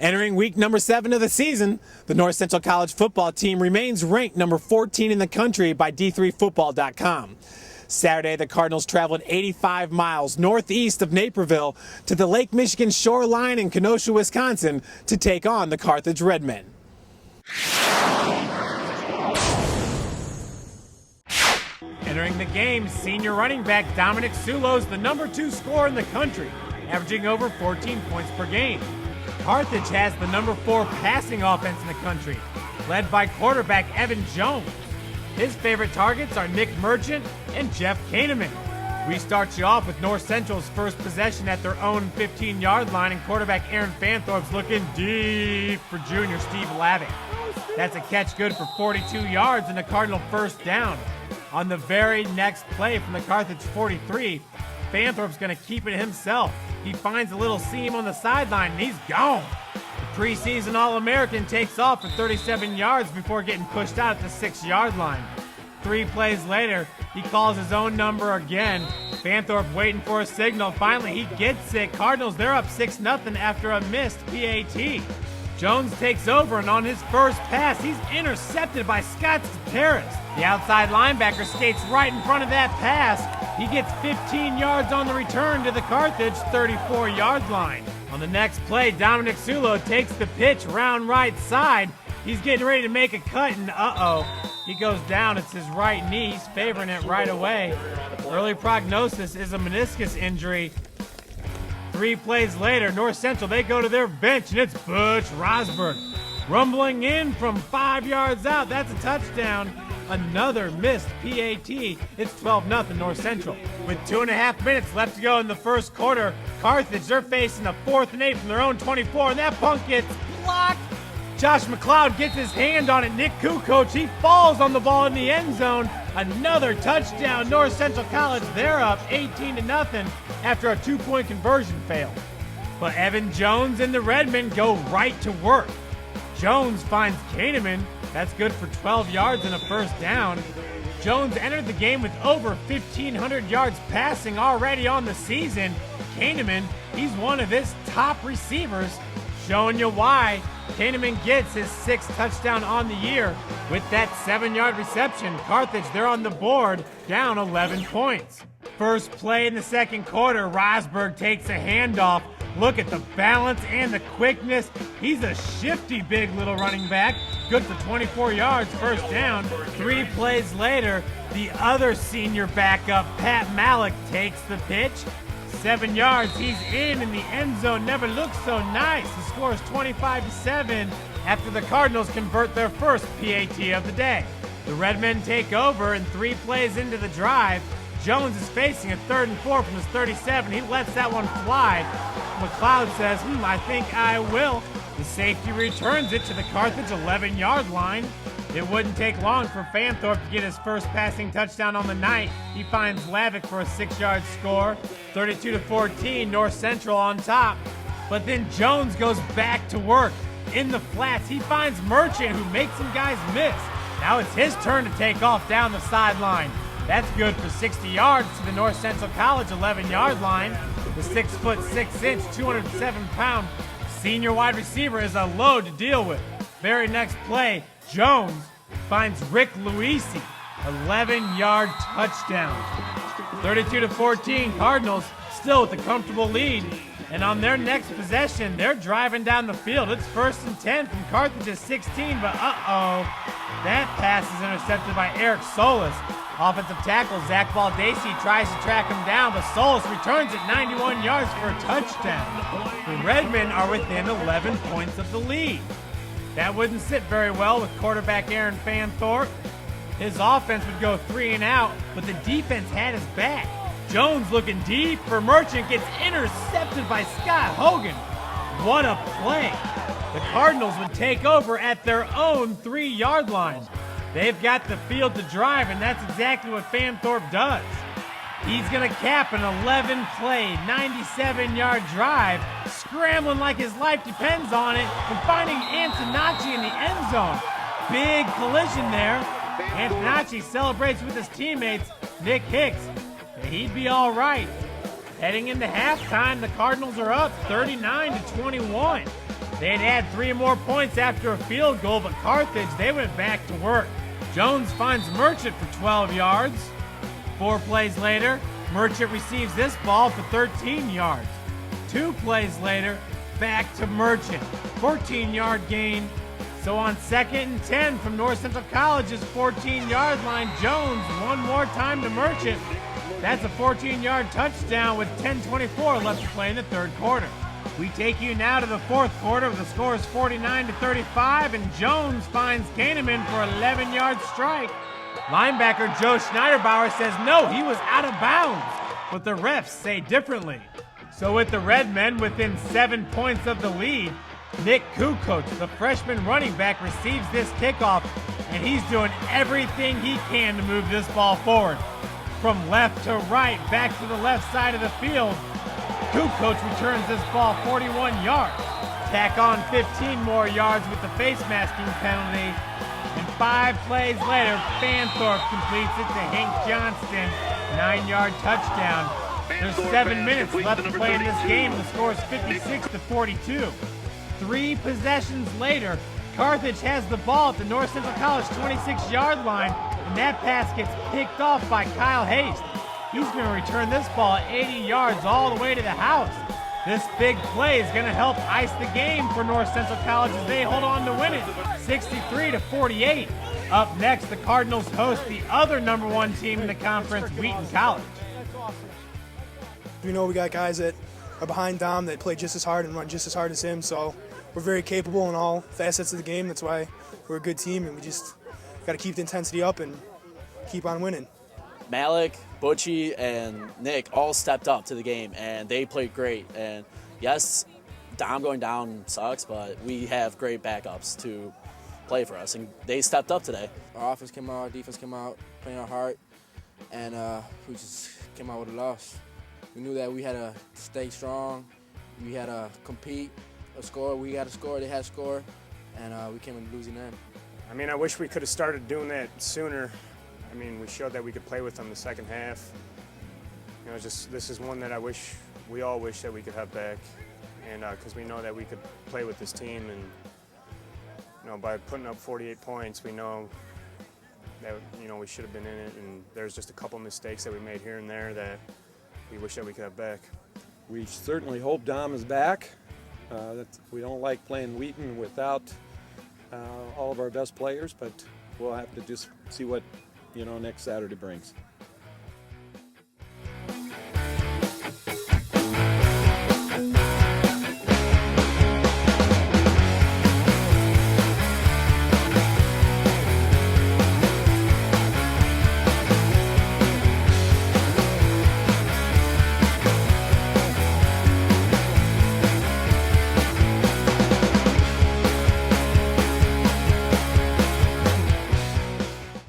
Entering week number 7 of the season, the North Central College football team remains ranked number 14 in the country by D3Football.com. Saturday, the Cardinals traveled 85 miles northeast of Naperville to the Lake Michigan shoreline in Kenosha, Wisconsin to take on the Carthage Redmen. Entering the game, senior running back Dominic Sulo's the number 2 scorer in the country, averaging over 14 points per game. Carthage has the number 4 passing offense in the country, led by quarterback Evan Jones. His favorite targets are Nick Merchant and Jeff Kahneman. We start you off with North Central's first possession at their own 15-yard line, and quarterback Aaron Fanthorpe's looking deep for junior Steve Lavick. That's a catch good for 42 yards and a Cardinal first down. On the very next play from the Carthage 43, Fanthorpe's going to keep it himself. He finds a little seam on the sideline, and he's gone. The preseason All-American takes off for 37 yards before getting pushed out at the 6-yard line. 3 plays later, he calls his own number again. Fanthorpe waiting for a signal. Finally, he gets it. Cardinals, they're up 6-0 after a missed PAT. Jones takes over, and on his first pass, he's intercepted by Scott Gutierrez. The outside linebacker skates right in front of that pass. He gets 15 yards on the return to the Carthage 34-yard line. On the next play, Dominic Sulo takes the pitch round right side. He's getting ready to make a cut, and he goes down. It's his right knee. He's favoring it right away. Early prognosis is a meniscus injury. 3 plays later, North Central, they go to their bench, and it's Butch Rosberg. Rumbling in from 5 yards out. That's a touchdown. Another missed PAT. It's 12-0 North Central. With 2.5 minutes left to go in the first quarter, Carthage, they're facing a 4th and 8 from their own 24, and that punt gets blocked. Josh McLeod gets his hand on it. Nick Kukoc, he falls on the ball in the end zone. Another touchdown. North Central College, they're up 18-0 after a 2-point conversion fail. But Evan Jones and the Redmen go right to work. Jones finds Kahneman. That's good for 12 yards and a first down. Jones entered the game with over 1,500 yards passing already on the season. Kahneman, he's one of his top receivers. Showing you why. Kahneman gets his 6th touchdown on the year. With that 7-yard reception, Carthage, they're on the board, down 11 points. First play in the second quarter, Rosberg takes a handoff. Look at the balance and the quickness. He's a shifty big little running back. Good for 24 yards, first down. 3 plays later, the other senior backup, Pat Malik, takes the pitch. 7 yards, he's in the end zone. Never looked so nice. The score is 25-7 after the Cardinals convert their first PAT of the day. The Redmen take over, and 3 plays into the drive, Jones is facing a 3rd and 4 from his 37. He lets that one fly. McLeod says, I think I will. The safety returns it to the Carthage 11-yard line. It wouldn't take long for Fanthorpe to get his first passing touchdown on the night. He finds Lavick for a 6-yard score. 32-14, North Central on top. But then Jones goes back to work. In the flats, he finds Merchant, who makes some guys miss. Now it's his turn to take off down the sideline. That's good for 60 yards to the North Central College 11-yard line. The 6'6", 207-pound senior wide receiver is a load to deal with. Very next play, Jones finds Rick Luisi, 11-yard touchdown. 32-14, Cardinals still with a comfortable lead. And on their next possession, they're driving down the field. It's 1st and 10 from Carthage's 16, but that pass is intercepted by Eric Solis. Offensive tackle Zach Baldacci tries to track him down, but Solis returns it 91 yards for a touchdown. The Redmen are within 11 points of the lead. That wouldn't sit very well with quarterback Aaron Fanthorpe. His offense would go 3 and out, but the defense had his back. Jones looking deep for Merchant, gets intercepted by Scott Hogan. What a play. The Cardinals would take over at their own 3-yard line. They've got the field to drive, and that's exactly what Fanthorpe does. He's going to cap an 11-play, 97-yard drive, scrambling like his life depends on it, and finding Antonacci in the end zone. Big collision there. Antonacci celebrates with his teammates, Nick Hicks. He'd be all right. Heading into halftime, the Cardinals are up 39-21. They'd had 3 more points after a field goal, but Carthage, they went back to work. Jones finds Merchant for 12 yards. 4 plays later, Merchant receives this ball for 13 yards. 2 plays later, back to Merchant, 14-yard gain. So on 2nd and 10 from North Central College's 14-yard line, Jones one more time to Merchant. That's a 14-yard touchdown with 10:24 left to play in the 3rd quarter. We take you now to the 4th quarter. The score is 49-35, and Jones finds Kahneman for an 11-yard strike. Linebacker Joe Schneiderbauer says no, he was out of bounds, but the refs say differently. So with the Redmen within 7 points of the lead, Nick Kukoc, the freshman running back, receives this kickoff, and he's doing everything he can to move this ball forward. From left to right, back to the left side of the field, Kukoc returns this ball 41 yards. Tack on 15 more yards with the face masking penalty, and 5 plays later, Fanthorpe completes it to Hank Johnston, 9-yard touchdown. There's 7 minutes left to play in this game. The score is 56-42. 3 possessions later, Carthage has the ball at the North Central College 26-yard line, and that pass gets picked off by Kyle Haste. He's going to return this ball 80 yards all the way to the house. This big play is going to help ice the game for North Central College as they hold on to win it, 63-48. Up next, the Cardinals host the other #1 team in the conference, Wheaton College. We know we got guys that are behind Dom that play just as hard and run just as hard as him, so we're very capable in all facets of the game. That's why we're a good team, and we just got to keep the intensity up and keep on winning. Malik, Butchie, and Nick all stepped up to the game, and they played great. And yes, Dom going down sucks, but we have great backups to play for us, and they stepped up today. Our offense came out, our defense came out, playing our heart, and we just came out with a loss. We knew that we had to stay strong, we had to compete, score. We had to score, they had to score, and we came in the losing end. I mean, I wish we could have started doing that sooner. I mean, we showed that we could play with them the second half. You know, this is one that we all wish that we could have back, and because we know that we could play with this team, and you know, by putting up 48 points, we know that we should have been in it, and there's just a couple mistakes that we made here and there that we wish that we could have back. We certainly hope Dom is back. We don't like playing Wheaton without all of our best players, but we'll have to just see what next Saturday brings.